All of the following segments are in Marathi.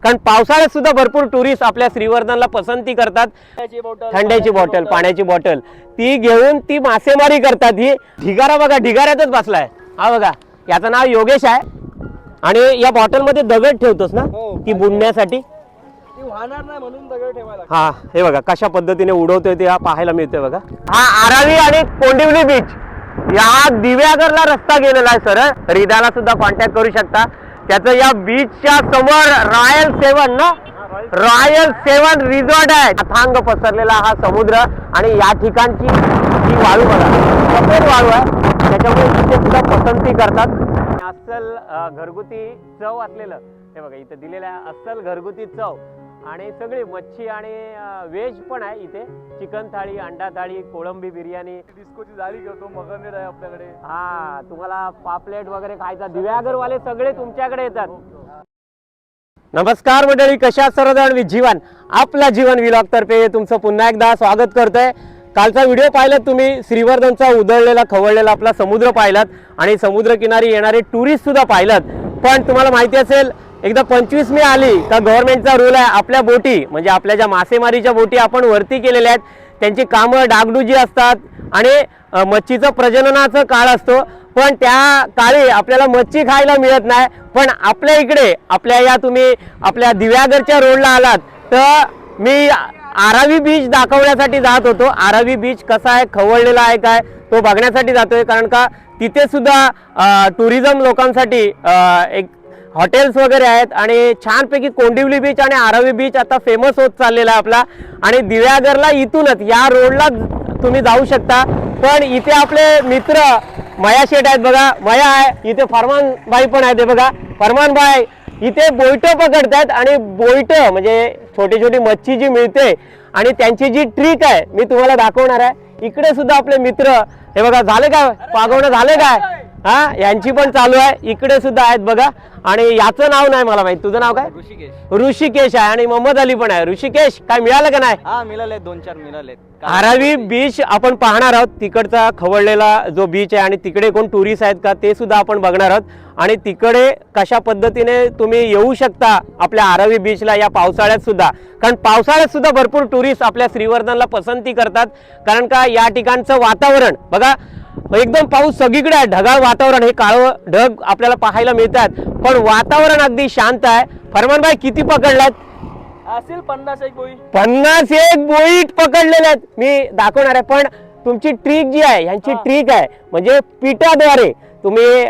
कारण पावसाळ्यात सुद्धा भरपूर टुरिस्ट आपल्या श्रीवर्धनला पसंती करतात। थंड्याची बॉटल, पाण्याची बॉटल ती घेऊन ती मासेमारी करतात। ही ढिगारा बघा, ढिगाऱ्यातच बसलाय हा बघा, याचं नाव योगेश आहे। आणि या बॉटल मध्ये दगड ठेवतोस ना ती बुडण्यासाठी, वाहणार नाही म्हणून दगड ठेवायला। हा हे बघा कशा पद्धतीने उडवतोय ते पाहायला मिळतंय बघा। हा आरावी आणि कोंडिवली बीच या दिव्यागरला रस्ता गेलेला आहे सरळ, रिदाला सुद्धा कॉन्टॅक्ट करू शकता। त्याचं या बीचच्या समोर रॉयल 7 ना, रॉयल 7 रिसॉर्ट आहे। अथांग पसरलेला हा समुद्र आणि या ठिकाणची ही वाळू बघा, सफेद वाळू आहे, त्याच्यामुळे इथे सुद्धा पसंती करतात। अस्सल घरगुती चव असलेलं हे बघा इथे दिलेलं आहे, अस्सल घरगुती चव आणि सगळी मच्छी आणि व्हेज पण आहे इथे। चिकन थाळी, अंडा थाळी, कोळंबी बिर्याणी, डिस्कोची जाळी करतो, मगरनेट आहे आपल्याकडे। हा तुम्हाला पापलेट वगैरे खायचा, दिव्यागरवाले सगळे तुमच्याकडे येतात। नमस्कार मंडळी, कशा सर्वजण? मी जीवन, आपला जीवन व्लॉग तर्फे तुमचं पुन्हा एकदा स्वागत करतोय। कालचा व्हिडिओ पाहिलात तुम्ही, श्रीवर्धनचा उधळलेला खवळलेला आपला समुद्र पाहिलात आणि समुद्र किनारी येणारे टुरिस्ट सुद्धा पाहिलात। पण तुम्हाला माहिती असेल, एकदा 25 मे आली का गव्हर्नमेंटचा रूल आहे, आपल्या बोटी म्हणजे आपल्या ज्या मासेमारीच्या बोटी आपण वरती केलेल्या आहेत त्यांची कामं डागडुजी असतात आणि मच्छीचं प्रजननाचं काळ असतो, पण त्या काळी आपल्याला मच्छी खायला मिळत नाही। पण आपल्या इकडे आपल्या या तुम्ही आपल्या दिव्यागरच्या रोडला आलात तर मी आरावी बीच दाखवण्यासाठी जात होतो। आरावी बीच कसा आहे, खवळलेला आहे काय, तो बघण्यासाठी जातोय। कारण का तिथे सुद्धा टुरिझम लोकांसाठी एक हॉटेल्स वगैरे आहेत आणि छानपैकी कोंडिवली बीच आणि आरावी बीच आता फेमस होत चाललेला आहे आपला। आणि दिव्यागरला इथूनच या रोडला तुम्ही जाऊ शकता। पण इथे आपले मित्र मया शेठ आहेत बघा, मया आहे इथे, फरमान भाई पण आहेत बघा। फरमान भाई इथे बोईट पकडतात आणि बोईट म्हणजे छोटी छोटी मच्छी जी मिळते आणि त्यांची जी ट्रिक आहे मी तुम्हाला दाखवणार आहे। इकडे सुद्धा आपले मित्र हे बघा, झाले काय पागवणं, झाले काय, हा यांची पण चालू आहे। इकडे सुद्धा आहेत बघा आणि याचं नाव नाही मला माहित, तुझं नाव काय? ऋषिकेश। ऋषिकेश आहे आणि मोहम्मद अली पण आहे। ऋषिकेश काय मिळालं का नाही? हा मिळाले, 2-4 मिळाले। आरावी बीच आपण पाहणार आहोत, तिकडचा खवळलेला जो बीच आहे आणि तिकडे कोण टुरिस्ट आहेत का ते सुद्धा आपण बघणार आहोत। आणि तिकडे कशा पद्धतीने तुम्ही येऊ शकता आपल्या आरावी बीचला या पावसाळ्यात सुद्धा, कारण पावसाळ्यात सुद्धा भरपूर टुरिस्ट आपल्या श्रीवर्धनला पसंती करतात। कारण का या ठिकाणचं वातावरण बघा, एकदम पाऊस सगळीकडे आहे, ढगाळ वातावरण, हे काळं ढग आपल्याला पाहायला मिळतात, पण वातावरण अगदी शांत आहे। फरमान भाई किती पकडलात? असेल 51 बोई, 51 बोईट पकडलेले आहेत, मी दाखवणार आहे। पण तुमची ट्रिक जी आहे, यांची ट्रिक आहे म्हणजे पिठाद्वारे तुम्ही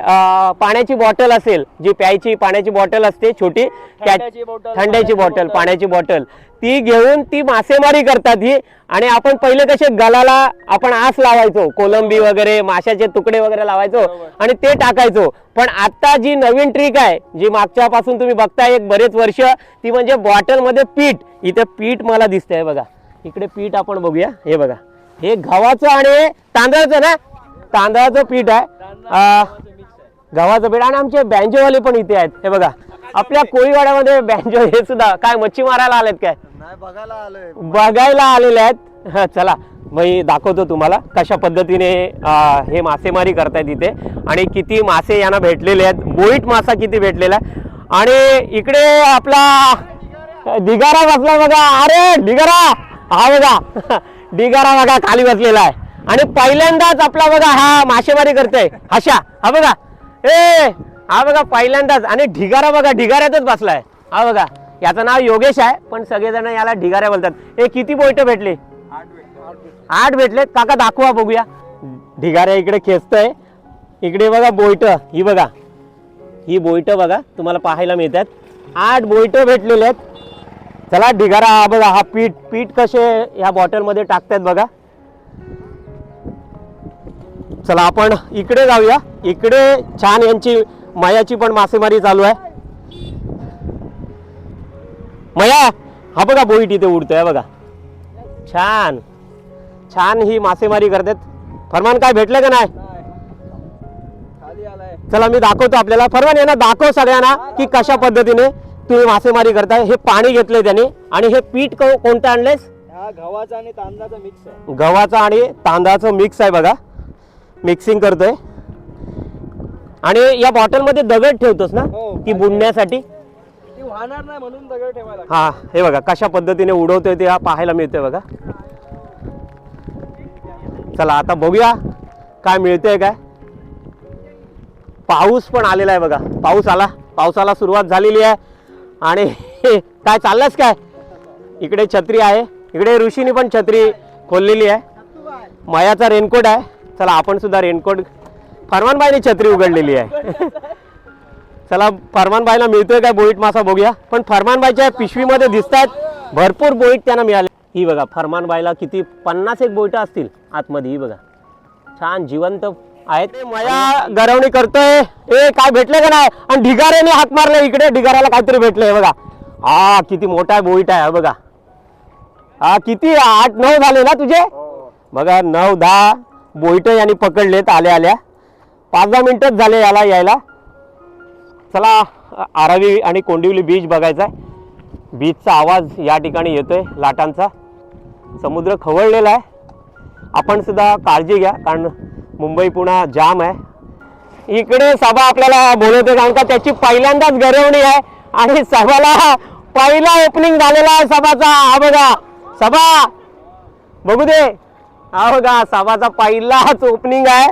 पाण्याची बॉटल असेल, जी प्यायची पाण्याची बॉटल असते छोटी, थंड्याची बॉटल, पाण्याची बॉटल ती घेऊन ती मासेमारी करतात ही। आणि आपण पहिले कसे गलाला आपण आस लावायचो, कोलंबी वगैरे माशाचे तुकडे वगैरे लावायचो आणि ते टाकायचो। पण आता जी नवीन ट्रिक आहे, जी मागच्या पासून तुम्ही बघताय एक बरेच वर्ष, ती म्हणजे बॉटल मध्ये पीठ, इथे पीठ मला दिसतंय बघा, इकडे पीठ आपण बघूया, हे बघा, हे गव्हाचं आणि तांदळाचं ना, तांदळाचं पीठ आहे, गव्हाचं पीठ। आणि आमचे बँजोवाले पण इथे आहेत, हे बघा आपल्या कोळीवाड्यामध्ये बँजो, हे सुद्धा काय मच्छी मारायला आलेत काय? नाही बघायला आलोय, बघायला आलेले आहेत। चला मी दाखवतो तुम्हाला कशा पद्धतीने हे मासेमारी करतायत इथे आणि किती मासे यांना भेटलेले आहेत, बोईट मासा किती भेटलेला आहे। आणि इकडे आपला ढिगारा बसला बघा, अरे ढिगारा हा बघा, ढिगारा बघा खाली बसलेला आहे आणि पहिल्यांदाच आपला बघा हा मासेमारी करतोय हशा, हा बघा, हा बघा पहिल्यांदाच। आणि ढिगारा बघा, ढिगाऱ्यातच बसलाय हा बघा, याचं नाव योगेश आहे पण सगळेजण याला ढिगाऱ्या बोलतात। हे किती बोईट भेटले? 8 भेटलेत काका, दाखवा बघूया। ढिगाऱ्या इकडे खेचतय, इकडे बघा बोईट, ही बघा, ही बोईट बघा तुम्हाला पाहायला मिळतात, 8 बोईट भेटलेले आहेत। चला ढिगारा हा बघा, हा पीठ, पीठ कसे ह्या बॉटल मध्ये टाकतात बघा। चला आपण इकडे जाऊया, इकडे छान यांची मयाची पण मासेमारी चालू आहे। मया हा बघा बोईट इथे उडतोय बघा, छान छान ही मासेमारी करतात। फरमान काय भेटले का नाही? खाली आलाय। चला मी दाखवतो आपल्याला, फरमान यांना दाखव सगळ्यांना की कशा पद्धतीने तुम्ही मासेमारी करताय। हे पाणी घेतलंय त्याने आणि हे पीठ कोणतं आणलेस? हा गव्हाचा आणि तांदळाचा मिक्स आहे, गव्हाचा आणि तांदळाचं मिक्स आहे बघा, मिक्सिंग करतोय। आणि या बॉटल मध्ये दगड ठेवतोस ना ती बुडण्यासाठी, वाहणार नाही म्हणून दगड ठेवायला. हा हे बघा कशा पद्धतीने उडवतोय ते पाहायला मिळतंय बघा. चला आता बघूया काय मिळतंय काय. पाऊस पण आलेला आहे बघा. पावसाला सुरुवात झालेली आहे. आणि काय चाललंयस काय. इकडे छत्री आहे. इकडे ऋषीनी पण छत्री खोललेली आहे. मयाचा रेनकोट आहे. चला आपण सुद्धा रेनकोट. फरमानबाईने छत्री उघडलेली आहे. चला फरमानबाईला मिळतोय काय बोईट मासा बघूया. पण फरमानबाईच्या पिशवीमध्ये दिसतात भरपूर बोईट त्यांना मिळाले. ही बघा फरमानबाईला किती 50 एक बोईट असतील आतमध्ये. ही बघा छान जिवंत आहेत. मया गरवणी करतोय. ए काय भेटले का नाही. आणि ढिगाऱ्याने हात मारले इकडे. ढिगाऱ्याला काहीतरी भेटले बघा. हा किती मोठा बोईट आहे बघा. हा किती 8-9 झाले ना तुझे बघा. 9-10 बोईट यांनी पकडलेत आल्या 5-10 मिनिटच झाले याला यायला. चला आरावी आणि कोंडिवली बीच बघायचा आहे. बीचचा आवाज या ठिकाणी येतोय लाटांचा. समुद्र खवळलेला आहे. आपण सुद्धा काळजी घ्या कारण मुंबई पुन्हा जाम आहे. इकडे सभा आपल्याला बोलवते कारण का त्याची पहिल्यांदाच गरवणी आहे. आणि सभाला पहिला ओपनिंग झालेला आहे सभाचा. हा बघा सभा बघू दे. हा बघा सभाचा पहिलाच ओपनिंग आहे.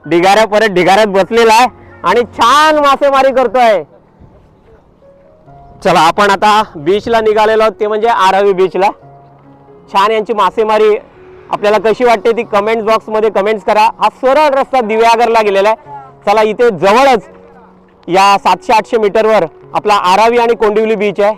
ढिगाऱ्या परत ढिगाऱ्यात बसलेला आहे आणि छान मासेमारी करतोय. चला आपण आता बीचला निघालेलो आहोत ते म्हणजे आरावी बीचला. छान यांची मासेमारी आपल्याला कशी वाटते ती कमेंट बॉक्स मध्ये कमेंट्स करा. हा सरळ रस्ता दिव्यागरला गेलेला आहे. चला इथे जवळच या 700-800 मीटरवर आपला आरावी आणि कोंडिवली बीच आहे.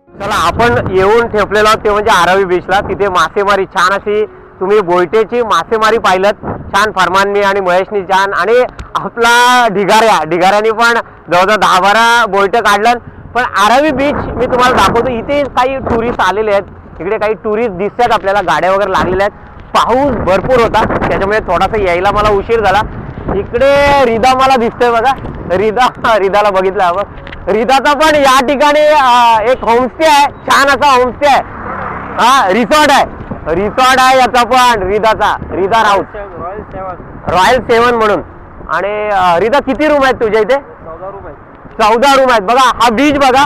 चला आपण येऊन ठेपलेलो आहोत ते म्हणजे आरावी बीचला. तिथे मासेमारी छान अशी तुम्ही बोयटेची मासेमारी पाहिलत. छान फरमाननी आणि महेशनी छान. आणि आपला ढिगाऱ्यानी पण जवळजवळ 10-12 बोयट काढलं. पण आरावी बीच मी तुम्हाला दाखवतो. इथे काही टुरिस्ट आलेले आहेत. इकडे काही टुरिस्ट दिसतात आपल्याला. गाड्या वगैरे लागलेल्या आहेत. पाऊस भरपूर होता त्याच्यामुळे थोडासा यायला मला उशीर झाला. इकडे रिदा मला दिसतोय बघा. रिदाला बघितलं आपण. रिदाचा पण या ठिकाणी एक होमस्टे आहे. छान असा होमस्टे आहे. हा रिसॉर्ट आहे याचा पण रिदाचा. रिदा राऊत रॉयल 7 म्हणून. आणि रिदा किती रूम आहेत तुझ्या इथे. 14 रूम आहेत. 14 रूम आहेत बघा. हा बीच बघा.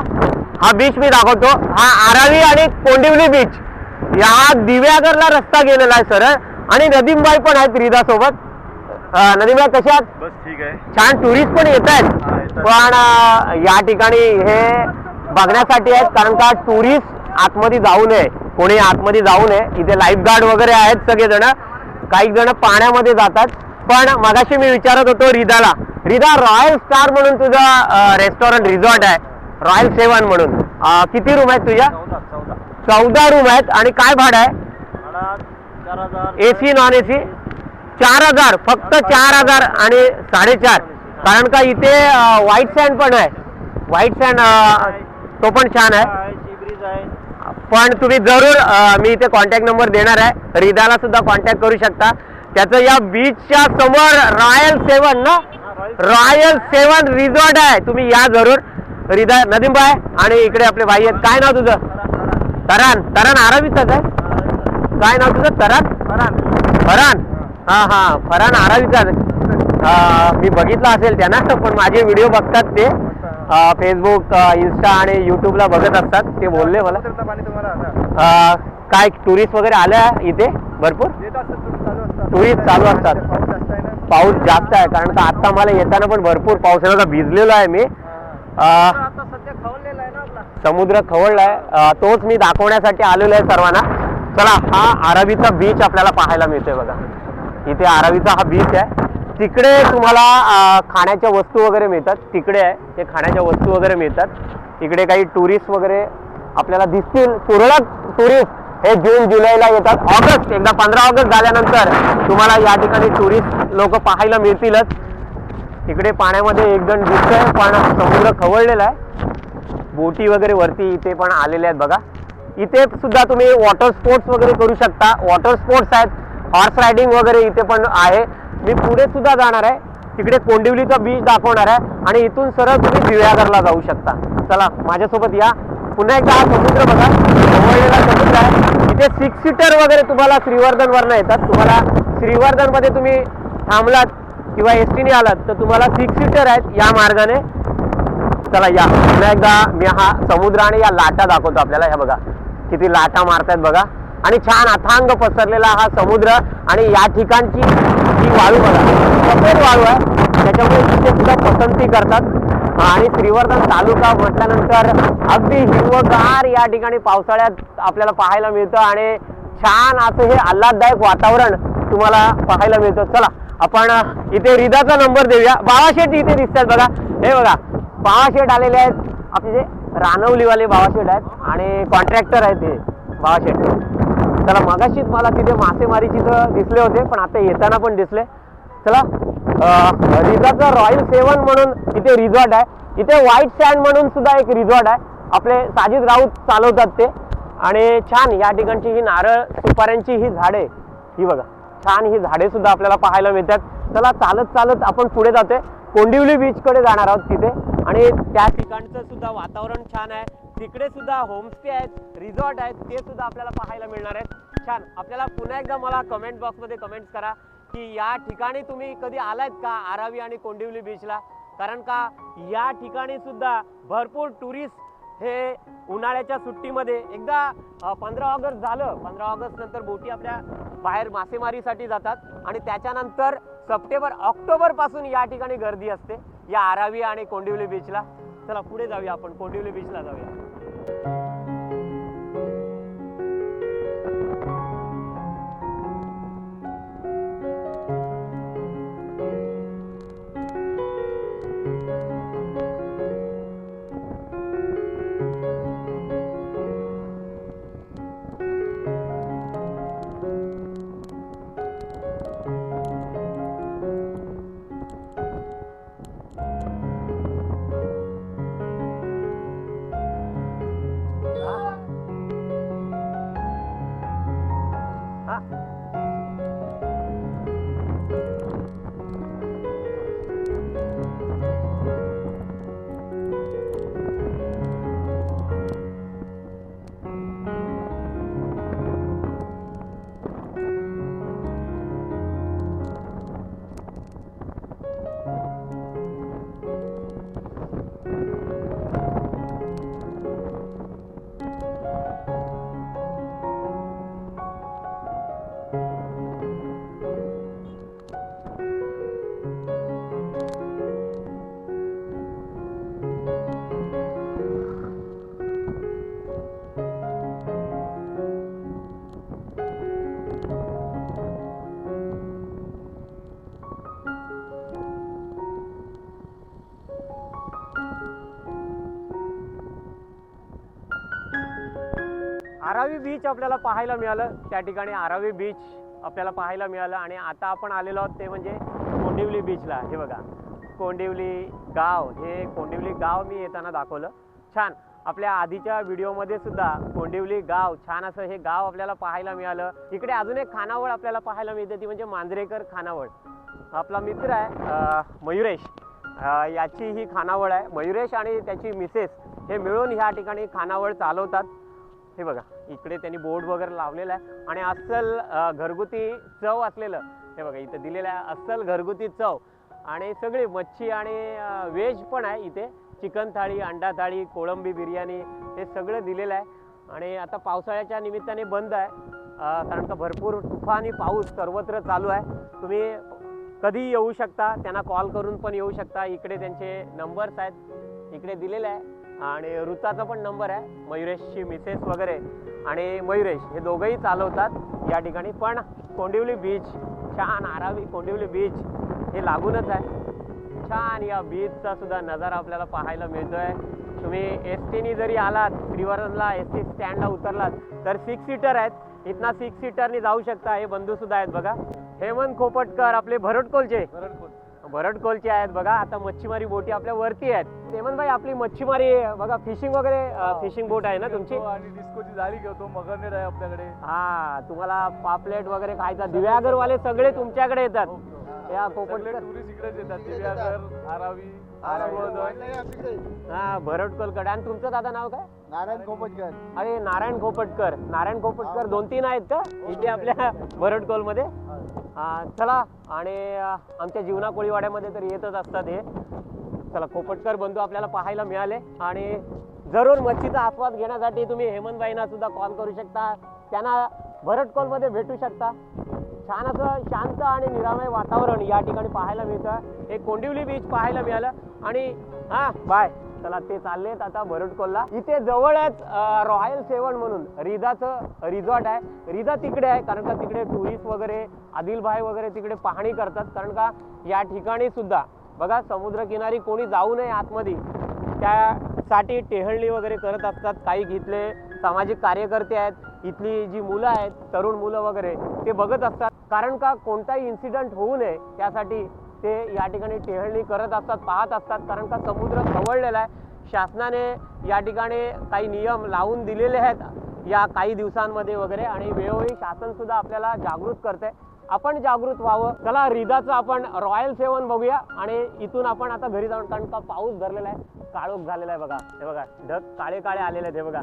हा बीच मी दाखवतो. हा आरावी आणि कोंडिवली बीच या दिव्यागरला रस्ता गेलेला आहे सरळ. आणि नदीमबाई पण आहेत रिदा सोबत. नदीमबाई कशा आहात. बस ठीक आहे. छान टुरिस्ट पण येत आहेत. पण या ठिकाणी हे बघण्यासाठी आहेत कारण का टुरिस्ट आतमध्ये जाऊ नये. कोणी आतमध्ये जाऊ नये. इथे लाईफ गार्ड वगैरे आहेत सगळेजण. काही जण पाण्यामध्ये जातात. पण मगाशी मी विचारत होतो रिदा रॉयल स्टार म्हणून तुझा रेस्टॉरंट रिसॉर्ट आहे. रॉयल 7 म्हणून. किती रूम आहेत तुझ्या. 14 रूम आहेत. आणि काय भाडं आहे. AC non AC 4000. फक्त 4000 आणि 4.5. कारण का इथे व्हाईट सँड पण आहे. व्हाईट सँड तो पण छान आहे. पण तुम्ही जरूर मी इथे कॉन्टॅक्ट नंबर देणार आहे. रिदाला सुद्धा कॉन्टॅक्ट करू शकता. त्याचं या बीचच्या समोर रॉयल 7 ना. रॉयल 7 रिसॉर्ट आहे. तुम्ही या जरूर. रिदा नदीमबाई आणि इकडे आपले भाई आहेत. काय नाव तुझं. तरान आरावीचाच आहे. काय नाव तुझं. फरान. हा फरान आरावीचाच. मी बघितलं असेल त्यांना. पण माझे व्हिडिओ बघतात ते फेसबुक इंस्टा आणि युट्यूबला बघत असतात. ते बोलले मला काय टुरिस्ट वगैरे आल्या इथे भरपूर. टुरिस्ट चालू असतात. पाऊस जास्त आहे कारण का आता मला येताना पण भरपूर पाऊस आहे. भिजलेलो आहे मी. समुद्र खवळलाय. तोच मी दाखवण्यासाठी आलेलो आहे सर्वांना. चला हा आरावीचा बीच आपल्याला पाहायला मिळतोय बघा. इथे आरावीचा हा बीच आहे. तिकडे तुम्हाला खाण्याच्या वस्तू वगैरे मिळतात. तिकडे आहे ते खाण्याच्या वस्तू वगैरे मिळतात. इकडे काही टुरिस्ट वगैरे आपल्याला दिसतील. तुरळक टुरिस्ट हे जून जुलैला येतात. ऑगस्ट एकदा 15 ऑगस्ट झाल्यानंतर तुम्हाला या ठिकाणी टुरिस्ट लोक पाहायला मिळतीलच. इकडे पाण्यामध्ये एक जण दिसतोय पण समुद्र खवळलेला आहे. बोटी वगैरे वरती इथे पण आलेले आहेत बघा. इथे सुद्धा तुम्ही वॉटर स्पोर्ट्स वगैरे करू शकता. वॉटर स्पोर्ट्स आहेत. हॉर्स रायडिंग वगैरे इथे पण आहे. मी पुढे सुद्धा जाणार आहे. तिकडे कोंडिवलीचा बीच दाखवणार आहे आणि इथून सरळ तुम्ही दिव्यागरला जाऊ शकता. चला माझ्यासोबत या. पुन्हा एकदा हा समुद्र बघा. खवळलेला समुद्र आहे. इथे 6 सीटर वगैरे तुम्हाला श्रीवर्धनवरनं येतात. तुम्हाला श्रीवर्धनमध्ये तुम्ही थांबलात किंवा एसटीने आलात तर तुम्हाला 6 सीटर आहेत या मार्गाने. चला या पुन्हा एकदा मी हा समुद्र आणि या लाटा दाखवतो आपल्याला. हे बघा किती लाटा मारतायत बघा आणि छान अथांग पसरलेला हा समुद्र आणि या ठिकाणची ही वाळू बघा सफेद वाळू आहे, त्याच्यामुळे तिथे सुद्धा पसंती करतात. आणि श्रीवर्धन तालुका म्हटल्यानंतर अगदी हिरवगार या ठिकाणी पावसाळ्यात आपल्याला पाहायला मिळतं आणि छान असं हे आल्हाददायक वातावरण तुम्हाला पाहायला मिळतं. चला आपण इथे रिदाचा नंबर देऊया. बावाशेठ इथे दिसतात बघा, हे बघा बावाशेठ आलेले आहेत आपले जे रानवलीवाले बावाशेठ आहेत आणि कॉन्ट्रॅक्टर आहेत हे बावाशेठ. चला मगाशीच मला तिथे मासेमारीची तर दिसले होते पण आता येताना पण दिसले. चला रिझॉर्टचा रॉयल 7 म्हणून इथे रिझॉर्ट आहे. इथे व्हाईट सँड म्हणून सुद्धा एक रिझॉर्ट आहे, आपले साजिद राऊत चालवतात ते. आणि छान या ठिकाणची ही नारळ सुपाऱ्यांची ही झाडे ही बघा छान ही झाडे सुद्धा आपल्याला पाहायला मिळतात. चला चालत चालत आपण पुढे जातोय, कोंडिवली बीच कडे जाणार आहोत तिथे. आणि त्या ठिकाणचं सुद्धा वातावरण छान आहे, तिकडे सुद्धा होमस्टे आहेत, रिझॉर्ट आहेत, ते सुद्धा आपल्याला पाहायला मिळणार आहेत. छान आपल्याला पुन्हा एकदा मला कमेंट बॉक्समध्ये कमेंट्स करा की या ठिकाणी तुम्ही कधी आलायत का आरावी आणि कोंडिवली बीचला. कारण का या ठिकाणी सुद्धा भरपूर टुरिस्ट हे उन्हाळ्याच्या सुट्टीमध्ये एकदा 15 ऑगस्ट झालं, 15 ऑगस्ट नंतर बोटी आपल्या बाहेर मासेमारीसाठी जातात आणि त्याच्यानंतर सप्टेंबर ऑक्टोबर पासून या ठिकाणी गर्दी असते या आरावी आणि कोंडिवली बीचला. चला पुढे जाऊया, आपण कोंडिवली बीचला जाऊया. आरावी बीच आपल्याला पाहायला मिळालं, त्या ठिकाणी आरावी बीच आपल्याला पाहायला मिळालं. आणि आता आपण आलेलो आहोत ते म्हणजे कोंडिवली बीचला. हे बघा कोंडिवली गाव, हे कोंडिवली गाव मी येताना दाखवलं. छान आपल्या आधीच्या व्हिडिओमध्ये सुद्धा कोंडिवली गाव छान असं हे गाव आपल्याला पाहायला मिळालं. इकडे अजून एक खानावळ आपल्याला पाहायला मिळते, ती म्हणजे मांजरेकर खानावळ. आपला मित्र आहे मयुरेश, याची ही खानावळ आहे. मयुरेश आणि त्याची मिसेस हे मिळून ह्या ठिकाणी खानावळ चालवतात. हे बघा इकडे त्यांनी बोर्ड वगैरे लावलेला आहे आणि अस्सल घरगुती चव असलेलं हे बघा इथं दिलेलं आहे, अस्सल घरगुती चव. आणि सगळी मच्छी आणि व्हेज पण आहे इथे, चिकन थाळी, अंडा थाळी, कोळंबी बिर्याणी हे सगळं दिलेलं आहे. आणि आता पावसाळ्याच्या निमित्ताने बंद आहे कारण का भरपूर तुफानी पाऊस सर्वत्र चालू आहे. तुम्ही कधी येऊ शकता, त्यांना कॉल करून पण येऊ शकता. इकडे त्यांचे नंबर्स आहेत इकडे दिलेले आहे आणि ऋताचा पण नंबर आहे, मयुरेशची मिसेस वगैरे आणि मयुरेश हे दोघंही चालवतात या ठिकाणी. पण कोंडिवली बीच छान, आरावी कोंडिवली बीच हे लागूनच आहे. छान या बीचचा सुद्धा नजारा आपल्याला पाहायला मिळतोय. तुम्ही एस टीने जरी आलात श्रीवर्धनला, एस टी स्टँडला उतरलात तर 6 सीटर आहेत, इथना 6 सीटरनी जाऊ शकता. हे बंधू सुद्धा आहेत बघा, हेमंत खोपटकर आपले भरटकोलचे आहेत बघा. आता मच्छीमारी बोटी आपल्या वरती आहेत. हेमंत भाई आपली मच्छीमारी बघा, फिशिंग वगैरे फिशिंग बोट आहे ना तुमची? आणि डिस्कोची जाळी घेतो, मगरनेट आहे आपल्याकडे. हा, तुम्हाला पापलेट वगैरे खायचा, दिव्यागर वाले सगळे तुमच्याकडे येतात. या खोपटकर टुरिस्ट इकडेच येतात, दिव्यागर, आरावी, हा भरटकोलकडे. आणि तुमचं दादा नाव काय? नारायण खोपटकर. अरे नारायण खोपटकर 2-3 आहेत का इथे आपल्या भरटकोलमध्ये? चला, आणि आमच्या जीवना कोळीवाड्यामध्ये तर येतच असतात हे. चला कोपटकर बंधू आपल्याला पाहायला मिळाले आणि जरूर मच्छीचा आस्वाद घेण्यासाठी तुम्ही हेमंतबाईंना सुद्धा कॉल करू शकता, त्यांना भरटकोलमध्ये भेटू शकता. छान असं शांत आणि निरामय वातावरण या ठिकाणी पाहायला मिळतं. एक कोंडिवली बीच पाहायला मिळालं आणि बाय चला ते चाललेत आता भरटकोलला. इथे जवळच रॉयल 7 म्हणून रिदाचं रिसॉर्ट आहे. रिदा तिकडे आहे कारण का तिकडे टुरिस्ट वगैरे आदिलभाई वगैरे तिकडे पाहणी करतात, कारण का या ठिकाणी सुद्धा बघा समुद्रकिनारी कोणी जाऊ नये आतमध्ये त्यासाठी टेहळणी वगैरे करत असतात. काही इथले सामाजिक कार्यकर्ते आहेत, इथली जी मुलं आहेत तरुण मुलं वगैरे ते बघत असतात, कारण का कोणताही इन्सिडेंट होऊ नये त्यासाठी ते या ठिकाणी टेहळणी करत असतात, पाहत असतात. कारण का समुद्र खवळलेला आहे. शासनाने या ठिकाणी काही नियम लावून दिलेले आहेत या काही दिवसांमध्ये वगैरे, आणि वेळोवेळी शासन सुद्धा आपल्याला जागृत करते. आपण जागृत व्हावं. चला रिदाचं आपण रॉयल 7 बघूया आणि इथून आपण आता घरी जाऊन, कारण का पाऊस धरलेला आहे, काळोख झालेला आहे बघा. हे बघा ढग काळे काळे आलेले आहेत. हे बघा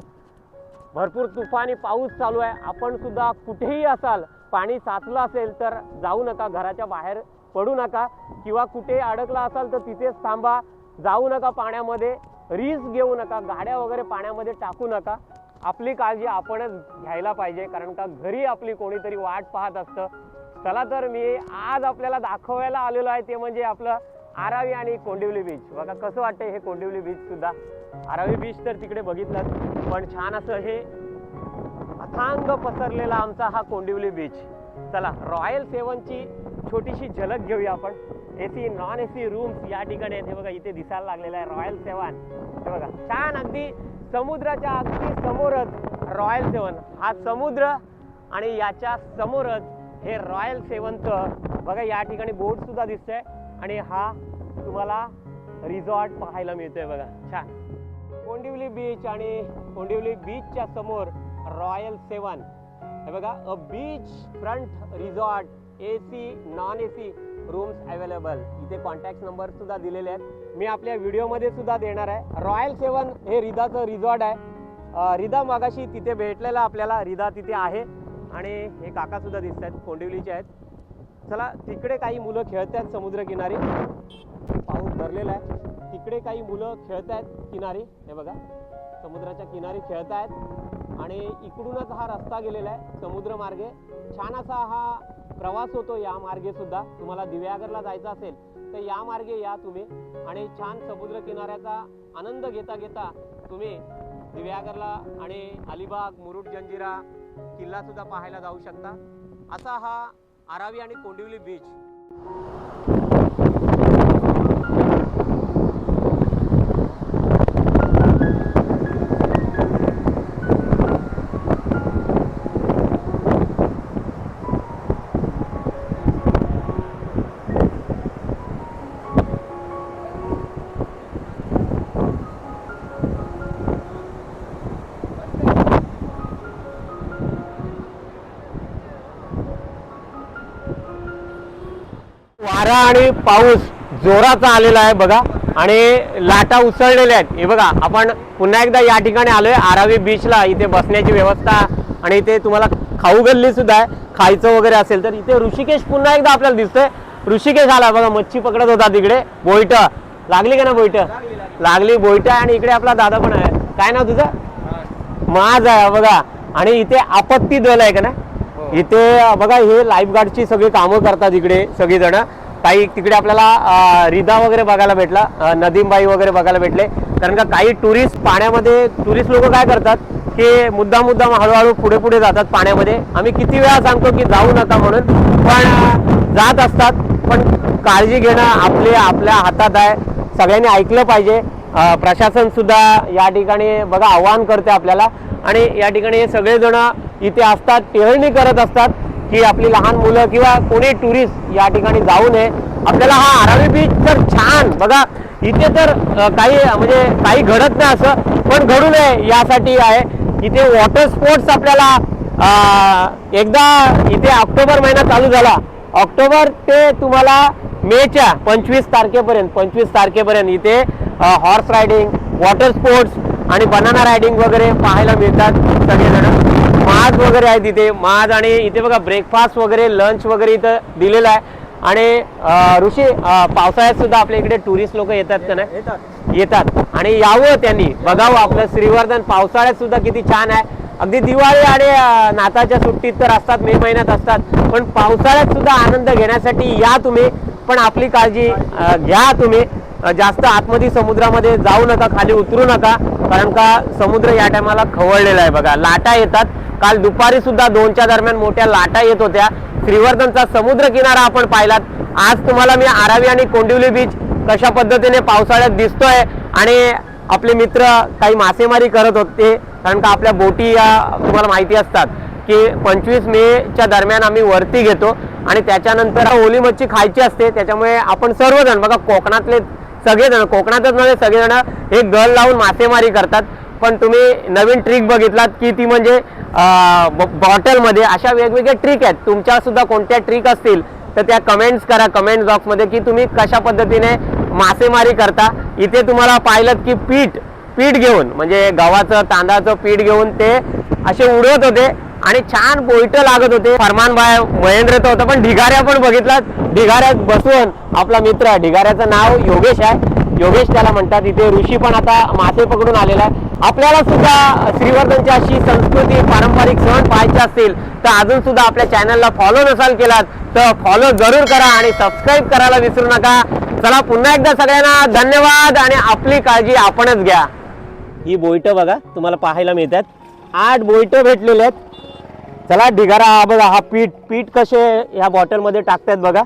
भरपूर तुफानी पाऊस चालू आहे. आपण सुद्धा कुठेही असाल, पाणी साचलं असेल तर जाऊ नका, घराच्या बाहेर पडू नका, किंवा कुठे अडकला असाल तर तिथेच थांबा, जाऊ नका पाण्यामध्ये, रिस्क घेऊ नका, गाड्या वगैरे पाण्यामध्ये टाकू नका. आपली काळजी आपणच घ्यायला पाहिजे, कारण का घरी आपली कोणीतरी वाट पाहत असतं. चला तर मी आज आपल्याला दाखवायला आलेलो आहे ते म्हणजे आपलं आरावी आणि कोंडिवली बीच. बघा कसं वाटतंय हे कोंडिवली बीच सुद्धा. आरावी बीच तर तिकडे बघितलं, पण छान असं हे अथांग पसरलेला आमचा हा कोंडिवली बीच. चला रॉयल 7ची छोटीशी झलक घेऊया आपण. AC नॉन AC रूम्स या ठिकाणी आहेत. हे बघा इथे दिसायला लागलेला आहे रॉयल 7. हे बघा छान अगदी समुद्राच्या अगदी समोरच रॉयल 7. हा समुद्र आणि याच्या समोरच हे रॉयल 7चं बघा या ठिकाणी बोट सुद्धा दिसतंय आणि हा तुम्हाला रिसॉर्ट पाहायला मिळतोय बघा. छान कोंडिवली बीच आणि कोंडिवली बीचच्या समोर रॉयल 7. हे बघा अ beach front resort, AC non AC rooms available. इथे कॉन्टॅक्ट नंबर सुद्धा दिलेले आहेत, मी आपल्या व्हिडिओमध्ये सुद्धा देणार आहे. रॉयल 7 हे रिदाचं रिसॉर्ट आहे. रिदा मागाशी तिथे भेटलेला आपल्याला, रिदा तिथे आहे आणि हे काका सुद्धा दिसत आहेत, कोंडिवलीचे आहेत. चला तिकडे काही मुलं खेळत आहेत समुद्रकिनारी, पाऊस धरलेला आहे. तिकडे काही मुलं खेळत आहेत किनारी. हे बघा समुद्राच्या किनारी खेळत आहेत आणि इकडूनच हा रस्ता गेलेला आहे समुद्र मार्गे. छान असा हा प्रवास होतो या मार्गे सुद्धा. तुम्हाला दिव्यागरला जायचं असेल तर या मार्गे या तुम्ही आणि छान समुद्र किनाऱ्याचा आनंद घेता घेता तुम्ही दिव्यागरला आणि अलिबाग, मुरुड जंजिरा किल्ला सुद्धा पाहायला जाऊ शकता. असा हा आरावी आणि कोंडिवली बीच. वारा आणि पाऊस जोराचा आलेला आहे बघा आणि लाटा उसळलेल्या आहेत. हे बघा आपण पुन्हा एकदा या ठिकाणी आलोय आरावी बीचला. इथे बसण्याची व्यवस्था आणि इथे तुम्हाला खाऊ गल्ली सुद्धा आहे, खायचं वगैरे असेल तर. इथे ऋषिकेश पुन्हा एकदा आपल्याला दिसतोय. ऋषिकेश आला बघा, मच्छी पकडत होता तिकडे. बोईट लागली का ना? बोईट लागली, बोईट आहे. आणि इकडे आपला दादा पण आहे. काय नाव तुझं? माझ आहे बघा. आणि इथे आपत्ती दल आहे का ना, इथे बघा हे लाईफगार्डची सगळी कामं करतात इकडे सगळीजण. काही तिकडे आपल्याला रिदा वगैरे बघायला भेटला, नदीमबाई वगैरे बघायला भेटले. कारण का काही टुरिस्ट पाण्यामध्ये, टुरिस्ट लोक काय करतात की मुद्दाम हळूहळू पुढे पुढे जातात पाण्यामध्ये. आम्ही किती वेळा सांगतो की जाऊ नका म्हणून, पण जात असतात. पण काळजी घेणं आपल्या हातात आहे. सगळ्यांनी ऐकलं पाहिजे. प्रशासन सुद्धा या ठिकाणी बघा आवाहन करते आपल्याला. आणि या ठिकाणी हे सगळेजण इथे असतात, टेहळणी करत असतात की आपली लहान मुलं किंवा कोणी टुरिस्ट या ठिकाणी जाऊ नये. आपल्याला हा आरावी बीच तर छान बघा, इथे तर काही म्हणजे काही घडत नाही असं, पण घडू नये यासाठी आहे. इथे वॉटर स्पोर्ट्स आपल्याला एकदा इथे ऑक्टोबर महिना चालू झाला, ऑक्टोबर ते तुम्हाला मेच्या 25 तारखेपर्यंत इथे हॉर्स रायडिंग, वॉटर स्पोर्ट्स आणि बनाना रायडिंग वगैरे पाहायला मिळतात. सगळेजण माज वगैरे आहे तिथे, माज. आणि इथे बघा ब्रेकफास्ट वगैरे, लंच वगैरे इथं दिलेलं आहे. आणि ऋषी पावसाळ्यात सुद्धा आपल्या इकडे टुरिस्ट लोक येतात का नाही? येतात आणि यावं त्यांनी बघावं आपलं श्रीवर्धन पावसाळ्यात सुद्धा किती छान आहे. अगदी दिवाळी आणि नाताळच्या सुट्टीत तर असतात, मे महिन्यात असतात, पण पावसाळ्यात सुद्धा आनंद घेण्यासाठी या तुम्ही. पण आपली काळजी घ्या तुम्ही. जास्त आतमध्ये समुद्रामध्ये जाऊ नका, खाली उतरू नका, कारण का समुद्र या टायमाला खवळलेला आहे. बघा लाटा येतात. काल दुपारी सुद्धा 2च्या दरम्यान मोठ्या लाटा येत होत्या. श्रीवर्धनचा समुद्र किनारा आपण पाहिलात. आज तुम्हाला मी आरावी आणि कोंडिवली बीच कशा पद्धतीने पावसाळ्यात दिसतोय. आणि आपले मित्र काही मासेमारी करत होते, कारण का आपल्या बोटी या तुम्हाला माहिती असतात की 25 मेच्या दरम्यान आम्ही वरती घेतो आणि त्याच्यानंतर ओली मच्छी खायची असते. त्याच्यामुळे आपण सर्वजण बघा कोकणातले सगळेजण, कोकणातच नव्हे सगळेजण हे गल लावून मासेमारी करतात. पण तुम्ही नवीन ट्रिक बघितलात की ती म्हणजे बॉटलमध्ये अशा वेगवेगळ्या ट्रिक आहेत. तुमच्या सुद्धा कोणत्या ट्रिक असतील तर त्या कमेंट्स करा कमेंट बॉक्समध्ये की तुम्ही कशा पद्धतीने मासेमारी करता. इथे तुम्हाला पाहिलं की पीठ घेऊन म्हणजे गव्हाचं तांदळाचं पीठ घेऊन ते असे उडवत होते आणि छान बोईट लागत होते. फरमान भाई महेंद्र तर होता, पण ढिगाऱ्या पण बघितलात. ढिगाऱ्यात बसवून आपला मित्र, ढिगाऱ्याचं नाव योगेश आहे, योगेश त्याला म्हणतात. इथे ऋषी पण आता मासे पकडून आलेला आहे. आपल्याला सुद्धा श्रीवर्धनची अशी संस्कृती पारंपरिक सण पाहायचे असतील तर अजून सुद्धा आपल्या चॅनलला फॉलो नसाल केलात तर फॉलो जरूर करा आणि सबस्क्राईब करायला विसरू नका. चला पुन्हा एकदा सगळ्यांना धन्यवाद आणि आपली काळजी आपणच घ्या. ही बोईट बघा तुम्हाला पाहायला मिळतात. 8 बोईट भेटलेले आहेत. चला ढिगारा बघा, हा पीठ कसे ह्या बॉटलमध्ये टाकतात बघा.